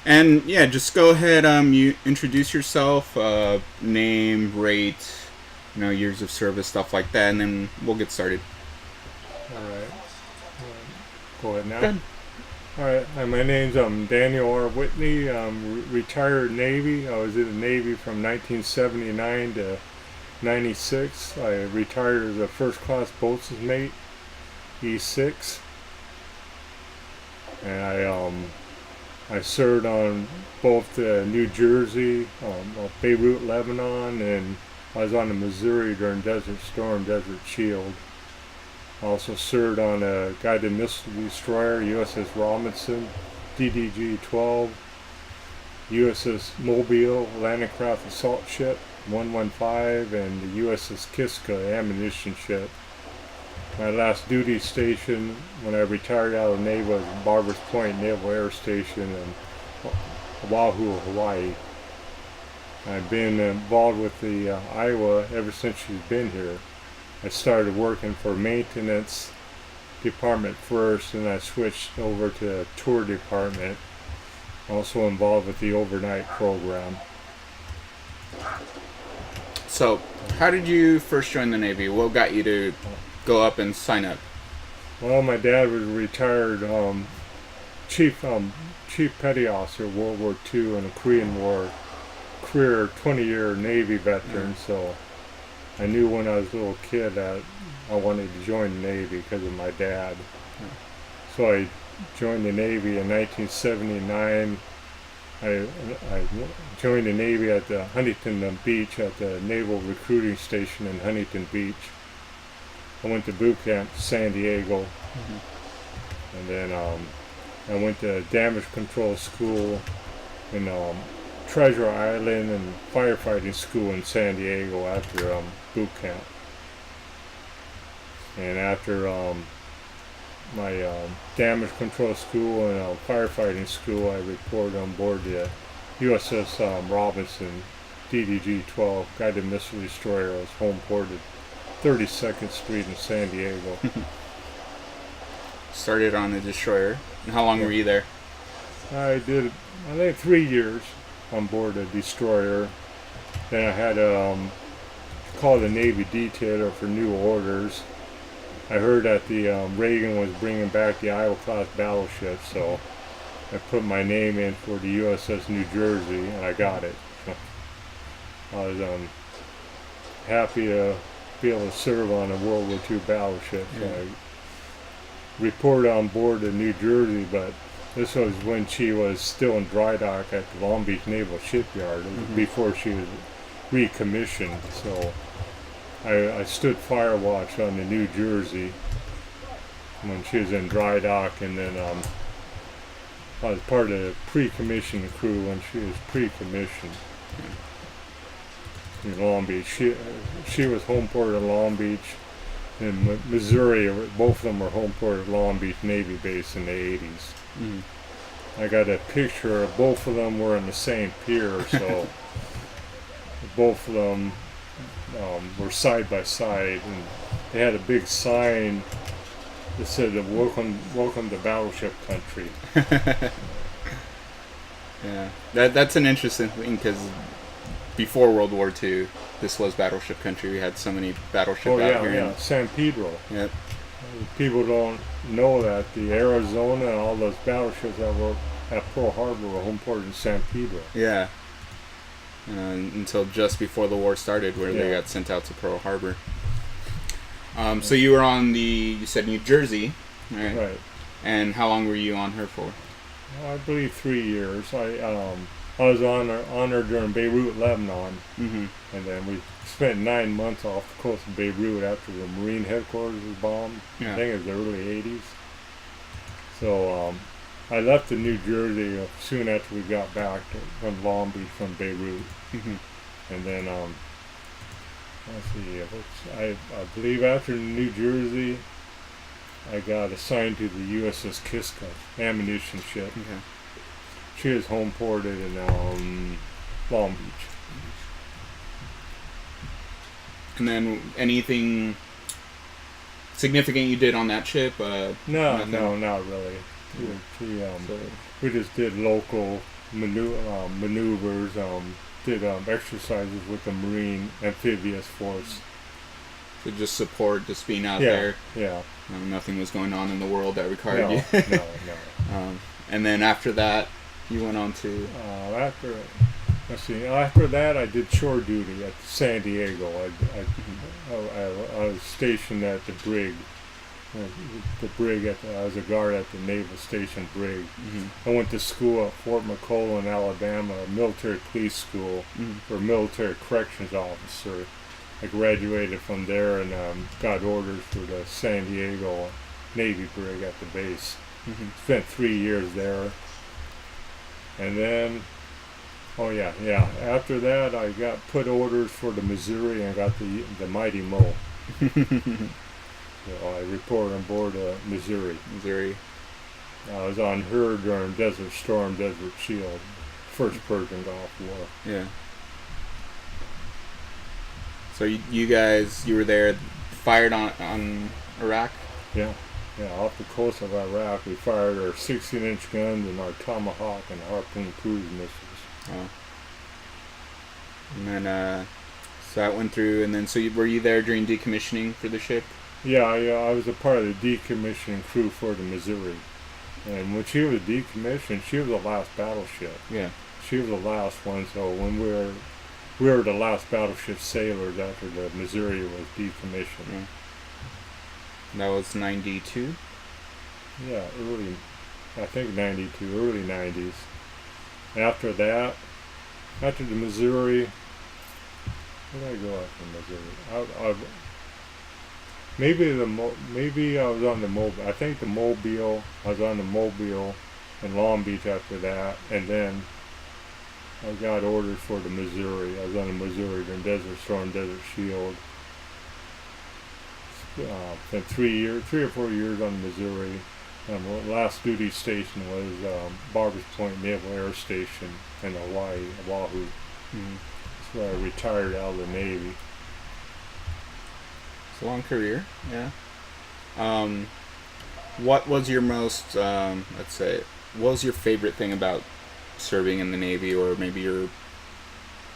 And yeah, just go ahead. You introduce yourself, name, rate, years of service, stuff like that, and then we'll get started. All right. Go ahead now. Good. All right. My name's Daniel Whitney. I'm retired Navy. I was in the Navy from 1979 to 96. I retired as a first class boatswain's mate, E6, and I served on both New Jersey, Beirut, Lebanon, and I was on the Missouri during Desert Storm, Desert Shield. I also served on a guided missile destroyer, USS Robinson, DDG-12, USS Mobile, landing craft assault ship, 115, and the USS Kiska, ammunition ship. My last duty station when I retired out of the Navy was Barbers Point Naval Air Station in Oahu, Hawaii. I've been involved with the Iowa ever since she's been here. I started working for maintenance department first, and I switched over to tour department. Also involved with the overnight program. So, how did you first join the Navy? What got you to go up and sign up? Well, my dad was a retired chief petty officer, World War II and the Korean War, career 20-year Navy veteran. So I knew when I was a little kid that I wanted to join the Navy because of my dad. So I joined the Navy in 1979. I joined the Navy at the Huntington Beach at the Naval Recruiting Station in Huntington Beach. I went to boot camp to San Diego, and then I went to damage control school in Treasure Island and firefighting school in San Diego after boot camp. And after my damage control school and firefighting school, I reported on board the USS Robinson, DDG-12, guided missile destroyer. I was home ported 32nd Street in San Diego. Started on the destroyer. And how long were you there? I did, I think, 3 years on board a destroyer. Then I had to call the Navy detailer for new orders. I heard that the Reagan was bringing back the Iowa-class battleship, so I put my name in for the USS New Jersey, and I got it. I was happy to be able to serve on a World War II battleship. So I reported on board the New Jersey, but this was when she was still in dry dock at the Long Beach Naval Shipyard. It was before she was recommissioned. So I stood fire watch on the New Jersey when she was in dry dock, and then I was part of the pre-commissioned crew when she was pre-commissioned in Long Beach. She was home ported in Long Beach. In Missouri, both of them were home ported at Long Beach Navy Base in the 80s. I got a picture of both of them were in the same pier, so both of them were side by side, and they had a big sign that said welcome to Battleship Country. Yeah, that's an interesting thing because before World War II, this was battleship country. We had so many battleships out here. Yeah, San Pedro. Yep. People don't know that the Arizona and all those battleships that were at Pearl Harbor were home ported in San Pedro. Yeah. Until just before the war started, where they got sent out to Pearl Harbor. So you were on you said New Jersey, right? Right. And how long were you on her for? I believe 3 years. I was on her during Beirut, Lebanon, and then we spent 9 months off the coast of Beirut after the Marine headquarters was bombed. Yeah. I think it was the early 80s. So I left to New Jersey soon after we got back from Long Beach from Beirut, and then let's see, I believe after New Jersey, I got assigned to the USS Kiska ammunition ship. Okay. She was home ported in Long Beach. And then anything significant you did on that ship? No, not really. We just did local maneuvers, did exercises with the Marine Amphibious Force. So just support, just being out Yeah, there. yeah. Nothing was going on in the world that required No, you. no. And then after that, you went on to. After that, I did shore duty at San Diego. I was stationed at the brig. I was a guard at the Naval Station brig. Mm-hmm. I went to school at Fort McClellan, Alabama, a military police school for a military corrections officer. I graduated from there and got orders for the San Diego Navy brig at the base. Mm-hmm. Spent 3 years there. And then, after that I got put orders for the Missouri and got the Mighty Mo. So I reported on board Missouri. I was on her during Desert Storm, Desert Shield, first Persian Gulf War. Yeah. So you guys, you were there, fired on Iraq? Yeah, off the coast of Iraq, we fired our 16-inch guns and our Tomahawk and Harpoon cruise missiles. Oh. And then, so that went through, and then, were you there during decommissioning for the ship? Yeah, I was a part of the decommissioning crew for the Missouri. And when she was decommissioned, she was the last battleship. Yeah. She was the last one, so when we were the last battleship sailors after the Missouri was decommissioned. Yeah. That was 92? Yeah, I think 92, early 90s. After that, after the Missouri, where did I go after Missouri? Maybe I was on the Mobile. I think the Mobile. I was on the Mobile in Long Beach after that, and then I got orders for the Missouri. I was on the Missouri during Desert Storm, Desert Shield. Spent 3 or 4 years on the Missouri. The last duty station was Barbers Point Naval Air Station in Hawaii, Oahu. Mm-hmm. That's where I retired out of the Navy. It's a long career, yeah. What was your most, what was your favorite thing about serving in the Navy, or maybe your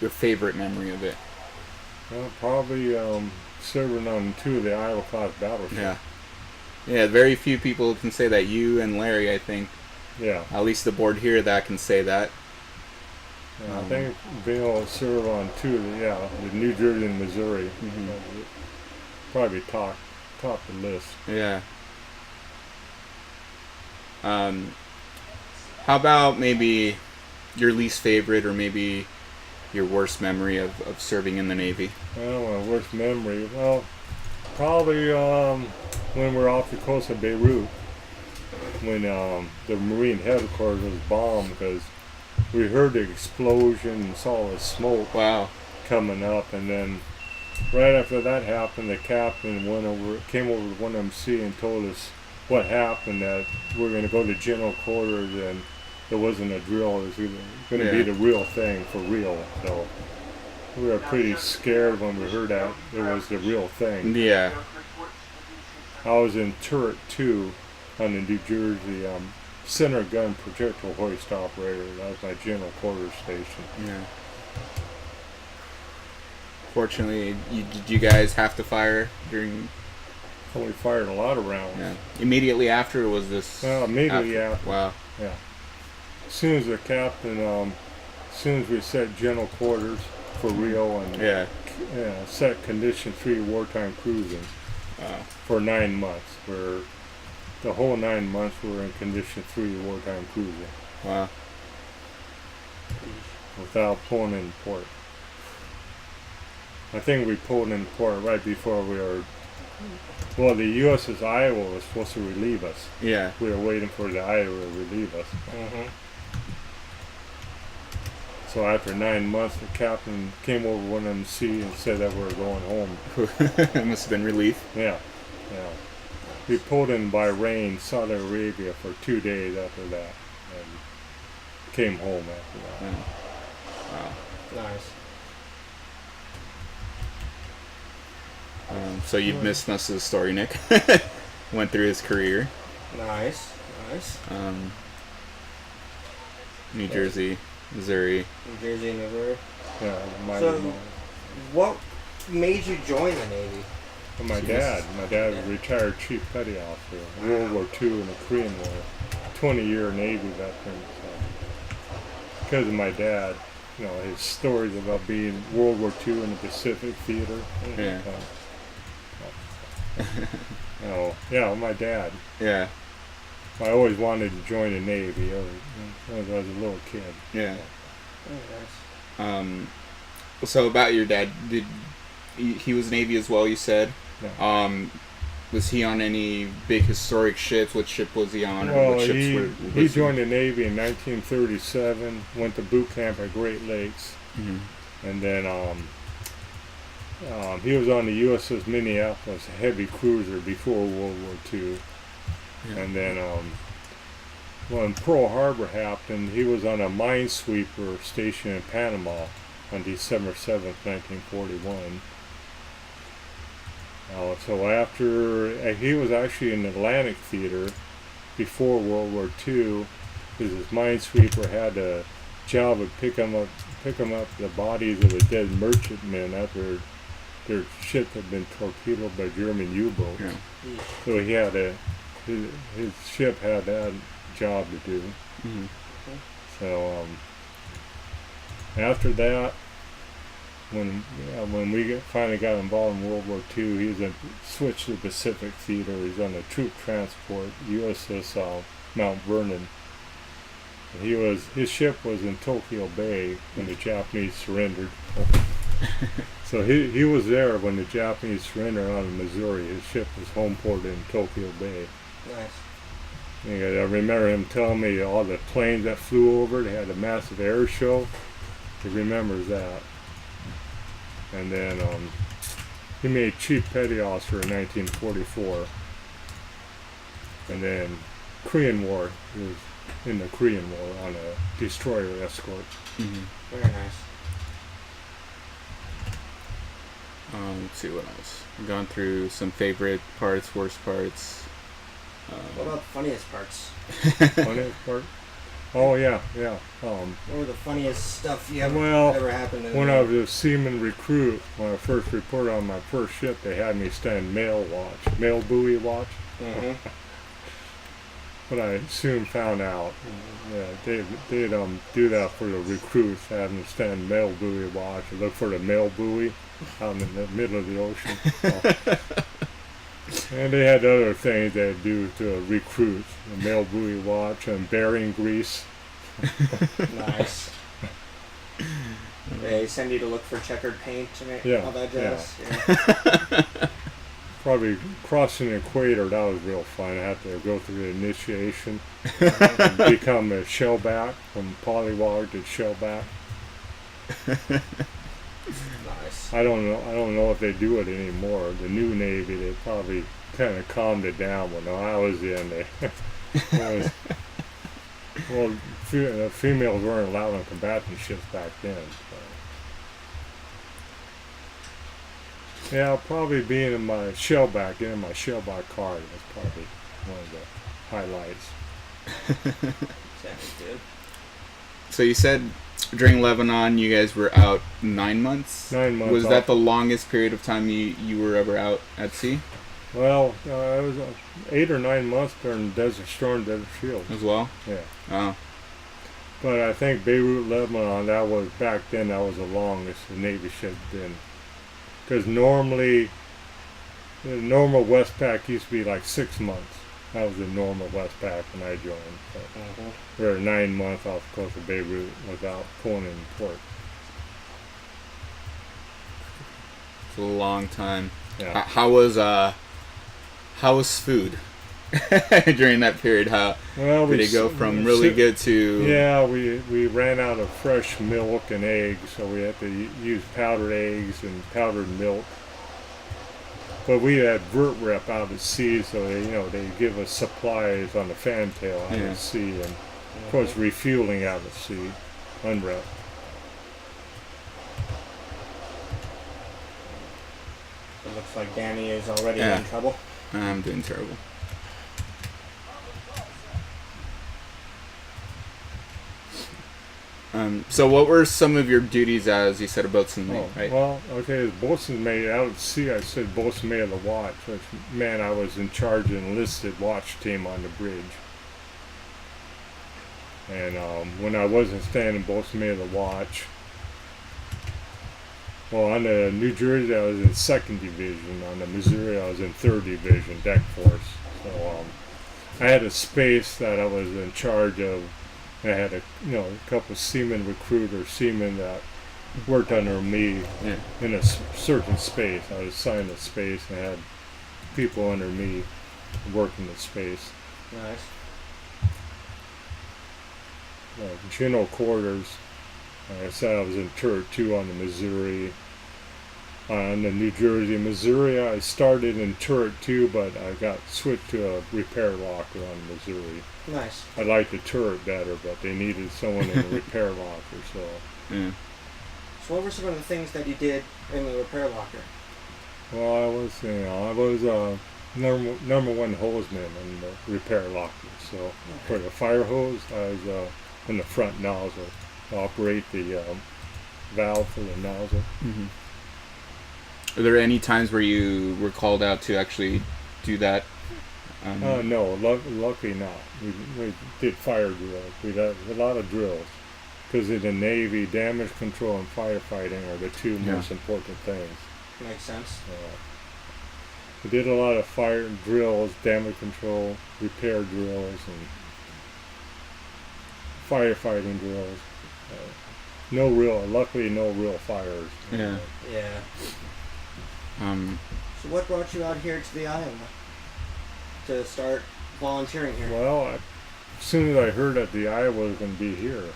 favorite memory of it? Well, probably serving on 2 of the Iowa-class battleships. Yeah, very few people can say that. You and Larry, I think. Yeah. At least the board here that can say that. I think being able to serve on 2 of the New Jersey and Missouri, probably top the list. Yeah. How about maybe your least favorite, or maybe your worst memory of serving in the Navy? Well, my worst memory, probably when we were off the coast of Beirut, when the Marine headquarters was bombed, because we heard the explosion and saw the smoke coming up, and then right after that happened, the captain came over to 1MC and told us what happened, that we're going to go to general quarters, and it wasn't a drill, it was going to be the real thing, for real. So we were pretty scared when we heard that it was the real thing. Yeah. I was in turret 2 on the New Jersey center gun projectile hoist operator. That was my general quarters station. Yeah. Fortunately, did you guys have to fire during? We fired a lot of rounds. Yeah. Immediately after, or was this? Well, immediately after. Wow. Yeah. As soon as the captain, as soon as we set general quarters for Rio and set condition 3 wartime cruising for 9 months. The whole 9 months we were in condition 3 wartime cruising. Wow. Without pulling in port. I think we pulled in port right before we were. Well, the USS Iowa was supposed to relieve us. Yeah. We were waiting for the Iowa to relieve us. So after 9 months, the captain came over 1MC and said that we were going home. It must have been relief. Yeah. We pulled in Bahrain, Saudi Arabia for 2 days after that, and came home after that. Yeah. Wow. Nice. So you've missed most of the story, Nick. Went through his career. Nice. New Jersey, Missouri. New Jersey, Missouri. Yeah, So, what made you join the Navy? My dad was a retired chief petty officer, World War II and the Korean War, 20-year Navy veteran. So, because of my dad, his stories about being World War II in the Pacific Theater. Yeah. My dad. Yeah. I always wanted to join the Navy when I was a little kid. Yeah. Oh, nice. So about your dad, he was Navy as well, you said? Yeah. Was he on any big historic ships? What ship was he on? Well, what ships he joined the Navy in 1937, went to boot camp at Great Lakes, and then he was on the USS Minneapolis, a heavy cruiser before World War II. Yeah. And then when Pearl Harbor happened, he was on a minesweeper station in Panama on December 7th, 1941. So after, he was actually in the Atlantic Theater before World War II, because his minesweeper had a job of pick 'em up the bodies of the dead merchantmen after their ship had been torpedoed by German U-boats. Yeah. So he had his ship had that job to do. Mm-hmm. So after that, when we finally got involved in World War II, he switched to the Pacific Theater. He's on the troop transport USS Mount Vernon. His ship was in Tokyo Bay when the Japanese surrendered. So he was there when the Japanese surrendered on the Missouri. His ship was home ported in Tokyo Bay. Nice. And I remember him telling me all the planes that flew over. They had a massive air show. He remembers that. And then he made chief petty officer in 1944. And then Korean War, he was in the Korean War on a destroyer escort. Mm-hmm. Very nice. Let's see what else. I've gone through some favorite parts, worst parts. What about the funniest parts? Funniest part? Oh, yeah. What were the funniest stuff you ever happened to? When I was a seaman recruit, when I first reported on my first ship, they had me stand mail buoy watch. Mm-hmm. But I soon found out they'd do that for the recruits, have them stand mail buoy watch and look for the mail buoy out in the middle of the ocean. And they had other things they'd do to recruits, the mail buoy watch and bearing grease. Nice. They send you to look for checkered paint and all that jazz. Yeah. Probably crossing the equator, that was real fun. I had to go through the initiation and become a shellback, from polywog to shellback. Nice. I don't know if they do it anymore. The new Navy, they probably kind of calmed it down. When I was in there, females weren't allowed on combatant ships back then. So. Yeah, probably being in my shellback, getting my shellback card was probably one of the highlights. Sounds good. So you said during Lebanon you guys were out 9 months? 9 months. Was that the longest period of time you were ever out at sea? Well, it was 8 or 9 months during Desert Storm, Desert Shield. As well? Yeah. Oh. But I think Beirut, Lebanon, that was the longest the Navy ship been. Because normally, the normal Westpac used to be like 6 months. That was the normal Westpac when I joined. We were 9 months off the coast of Beirut without pulling in port. It's a long time. Yeah. How was food during that period? Did it go from really good to... Yeah, we ran out of fresh milk and eggs, so we had to use powdered eggs and powdered milk. But we had vert rep out at sea, so they give us supplies on the fantail out at sea, and of course refueling out at sea, unrep. It looks like Danny is already in trouble. I'm doing terrible. So what were some of your duties as, you said, a boatswain mate, right? Well, okay, as boatswain mate, out at sea, I said boatswain mate of the watch, which meant I was in charge of an enlisted watch team on the bridge. And when I wasn't standing boatswain mate of the watch, well, on the New Jersey, I was in 2nd Division. On the Missouri, I was in 3rd Division, deck force. So I had a space that I was in charge of. I had a couple of seamen recruiters, seamen that worked under me in a certain space. I was assigned a space and I had people under me working the space. Nice. General quarters, like I said, I was in turret 2 on the Missouri. On the New Jersey, Missouri, I started in turret 2, but I got switched to a repair locker on Missouri. Nice. I liked the turret better, but they needed someone in a repair locker, so. Yeah. So what were some of the things that you did in the repair locker? Well, I was number 1 hosesman in the repair locker. So for the fire hose, I was in the front nozzle to operate the valve for the nozzle. Mm-hmm. Are there any times where you were called out to actually do that? No, luckily not. We did fire drills. We had a lot of drills. Because in the Navy, damage control and firefighting are the 2 most important things. Makes sense. We did a lot of fire drills, damage control, repair drills, and firefighting drills. Luckily no real fires. Yeah. Yeah. So what brought you out here to the Iowa to start volunteering here? Well, as soon as I heard that the Iowa was going to be here,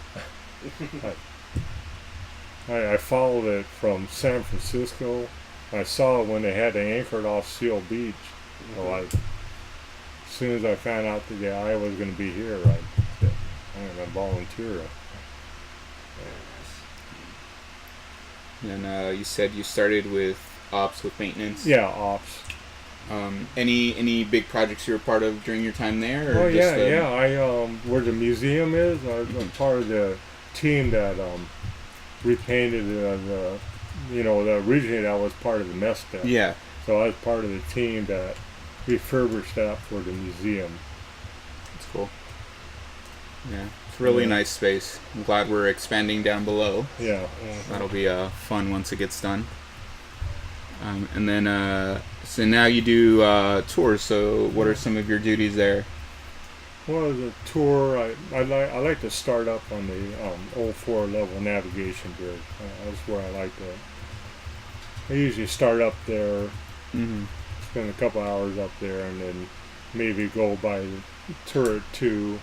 I followed it from San Francisco. I saw it when they had it anchored off Seal Beach. So as soon as I found out that the Iowa was going to be here, I'm going to volunteer. And you said you started with ops, with maintenance. Yeah, ops. Any big projects you were part of during your time there? Or I where the museum is, I'm part of the team that repainted the originally that was part of the mess deck. Yeah. So I was part of the team that refurbished that for the museum. That's cool. Yeah, it's a really nice space. I'm glad we're expanding down below. Yeah. That'll be fun once it gets done. And then, so now you do tours. So what are some of your duties there? Well, as a tour, I like to start up on the 04 level navigation bridge. That's where I like to. I usually start up there, spend a couple hours up there, and then maybe go by turret 2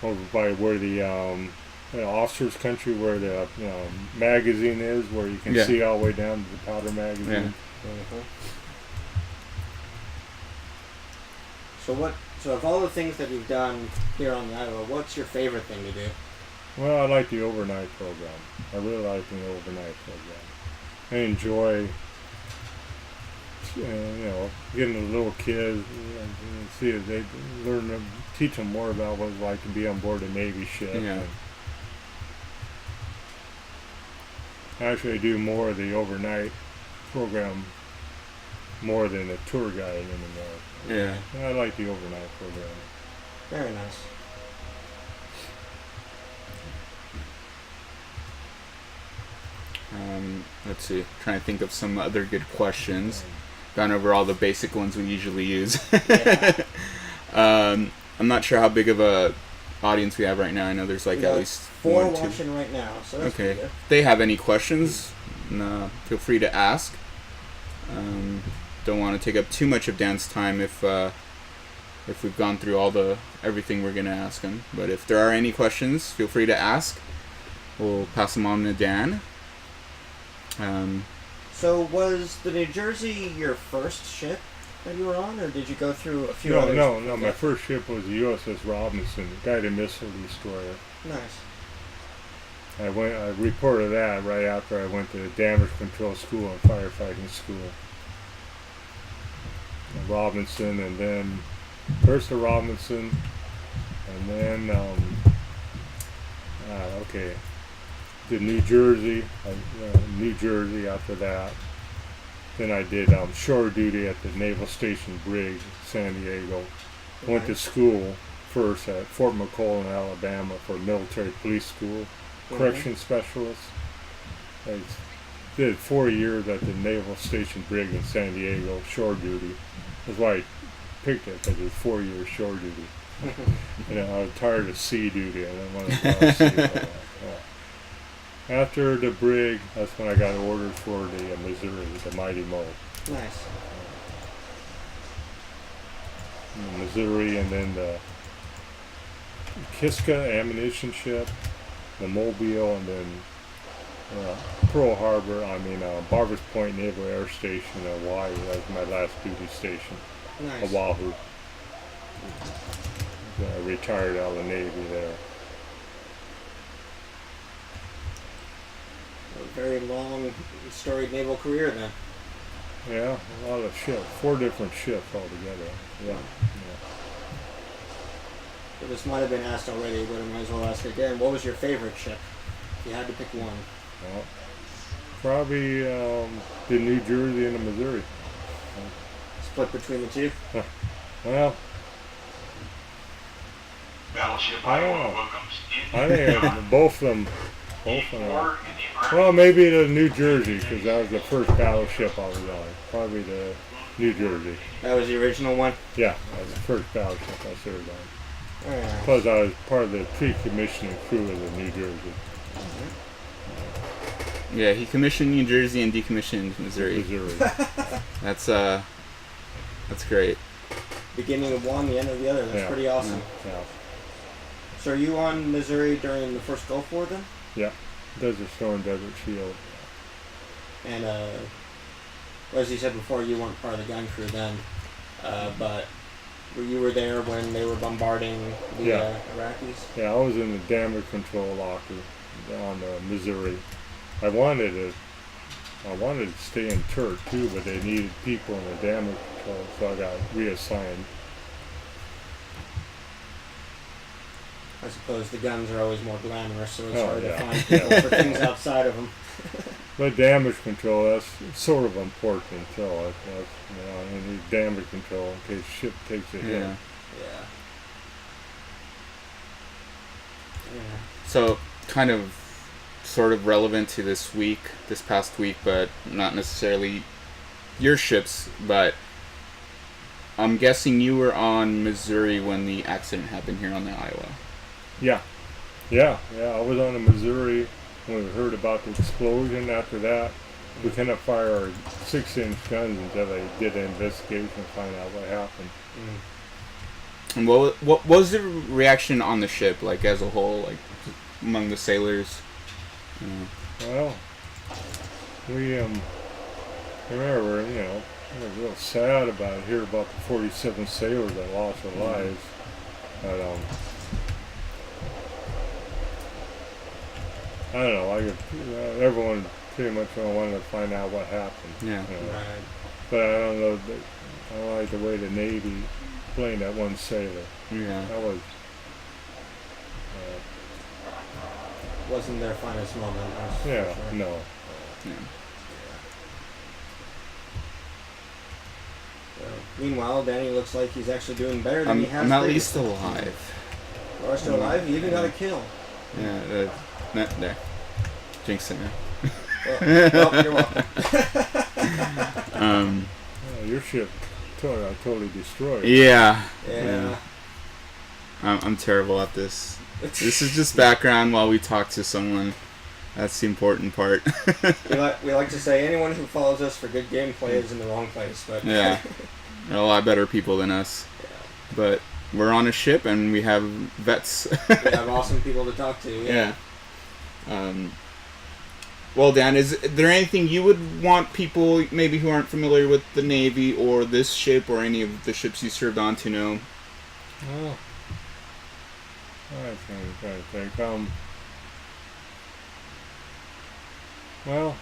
over by where the officers' country, where the magazine is, where you can see all the way down to the powder magazine. Yeah. So of all the things that you've done here on the Iowa, what's your favorite thing to do? Well, I like the overnight program. I really like the overnight program. I enjoy, getting the little kids, see if they learn, teach them more about what it's like to be on board a Navy ship. Yeah. Actually, I do more of the overnight program more than a tour guide anymore. Yeah. I like the overnight program. Very nice. Let's see. Trying to think of some other good questions. Gone over all the basic ones we usually use. I'm not sure how big of a audience we have right now. I know there's at least 4 1, 2. watching right now. So that's Okay. good. If they have any questions, feel free to ask. Don't want to take up too much of Dan's time if we've gone through everything we're gonna ask him. But if there are any questions, feel free to ask. We'll pass them on to Dan. So was the New Jersey your first ship that you were on, or did you go through a few No, others? no. My first ship was the USS Robinson, guided missile destroyer. Nice. I reported that right after I went to the damage control school and firefighting school. Robinson, and then first the Robinson, and then Okay. Did New Jersey after that. Then I did shore duty at the Naval Station Brig, San Diego. Went to school first at Fort McCollum, Alabama for military police school, correction specialist. I did 4 years at the Naval Station Brig in San Diego, shore duty. That's why I picked it, because it's 4 years shore duty. I was tired of sea duty. I didn't want to go out sea. After the brig, that's when I got orders for the Missouri, the Mighty Mo. Nice. The Missouri, and then the Kiska ammunition ship, the Mobile, and then Pearl Harbor, Barbers Point Naval Air Station in Hawaii. That was my last duty station. Nice. Oahu. I retired out of the Navy there. A very long, storied naval career then. Yeah, a lot of ships. 4 different ships altogether. Yeah. So this might have been asked already, but I might as well ask again. What was your favorite ship? If you had to pick one. Well, probably the New Jersey and the Missouri. Split between the two? Well, Battleship I don't know. welcomes I think both of them. Well, maybe the New Jersey, because that was the first battleship I was on. Probably the New Jersey. That was the original one? Yeah, that was the first battleship I served on. Yeah. Plus, I was part of the pre-commissioning crew of the New Jersey. Yeah, he commissioned New Jersey and decommissioned Missouri. That's great. Beginning of one, the end of the other. That's pretty awesome. Yeah. So are you on Missouri during the first Gulf War then? Yeah. Desert Storm, Desert Shield. And as you said before, you weren't part of the gun crew then, but you were there when they were bombarding the Iraqis? Yeah, I was in the damage control locker on Missouri. I wanted to stay in turret too, but they needed people in the damage control, so I got reassigned. I suppose the guns are always more glamorous, so it's Oh, hard yeah. to find people for things outside of them. But damage control, that's sort of important, so you need damage control in case ship takes a hit. Yeah. Yeah. So, kind of, sort of relevant to this past week, but not necessarily your ships, but I'm guessing you were on Missouri when the accident happened here on the Iowa. Yeah. I was on the Missouri when we heard about the explosion. After that, we couldn't fire our 6-inch guns until they did an investigation and find out what happened. And what was the reaction on the ship, like as a whole, like among the sailors? Well, we remember, we were real sad about hear about the 47 sailors that lost their lives. But I don't know. Everyone pretty much wanted to find out what happened. Yeah. Right. But I don't know. I don't like the way the Navy blamed that one sailor. Yeah. That was. Wasn't their finest moment. That's Yeah. for sure. No. Yeah. Meanwhile, Danny looks like he's actually doing better than he has. I'm at previously. least alive. You are still alive. You even got a kill. Yeah. There. Jinx it now. Well, you're welcome. Your ship totally destroyed. Yeah. Yeah. I'm terrible at this. This is just background while we talk to someone. That's the important part. we like to say anyone who follows us for good gameplay is in the wrong place, but Yeah. They're a lot better people than us. Yeah. But we're on a ship and we have vets. We have awesome people to talk to. Yeah. Well, Dan, is there anything you would want people maybe who aren't familiar with the Navy or this ship or any of the ships you served on to know? Oh. I'm trying to think. Well,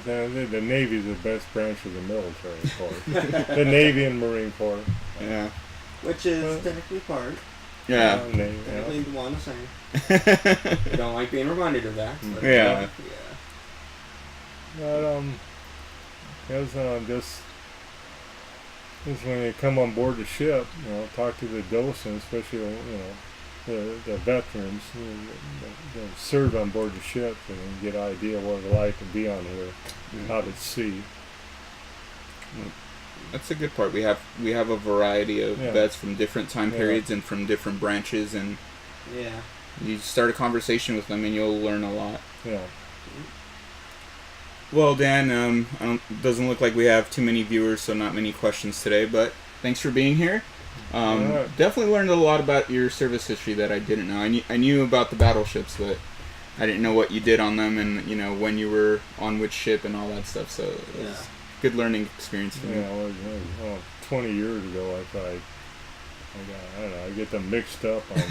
the Navy's the best branch of the military, of course. The Navy and Marine Corps. Yeah. Which is technically part. Yeah. Definitely the one the same. I don't like being reminded of that. But, Yeah. But just when you come on board the ship, talk to the docent, especially the veterans that serve on board the ship, and get an idea what it's like to be on here, out at sea. That's a good part. We have a variety of vets from different time periods and from different branches, and you start a conversation with them and you'll learn a lot. Yeah. Well, Dan, doesn't look like we have too many viewers, so not many questions today, but thanks for being here. Right. Definitely learned a lot about your service history that I didn't know. I knew about the battleships, but I didn't know what you did on them, and when you were on which ship and all that stuff. So it was a good learning experience for me. Yeah, 20 years ago, I thought, I don't know, I get them mixed up on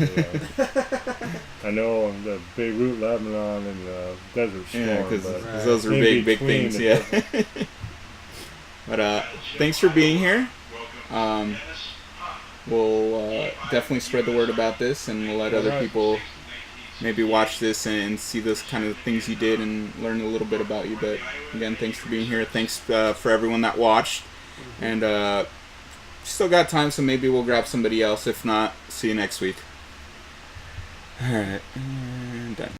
I know the Beirut, Lebanon, and Desert Storm. Yeah, because those are big things. Yeah. But thanks for being here. We'll definitely spread the word about this, and we'll let other people maybe watch this and see those kind of things you did and learn a little bit about you. But again, thanks for being here. Thanks for everyone that watched. And still got time, so maybe we'll grab somebody else. If not, see you next week. All right, and done.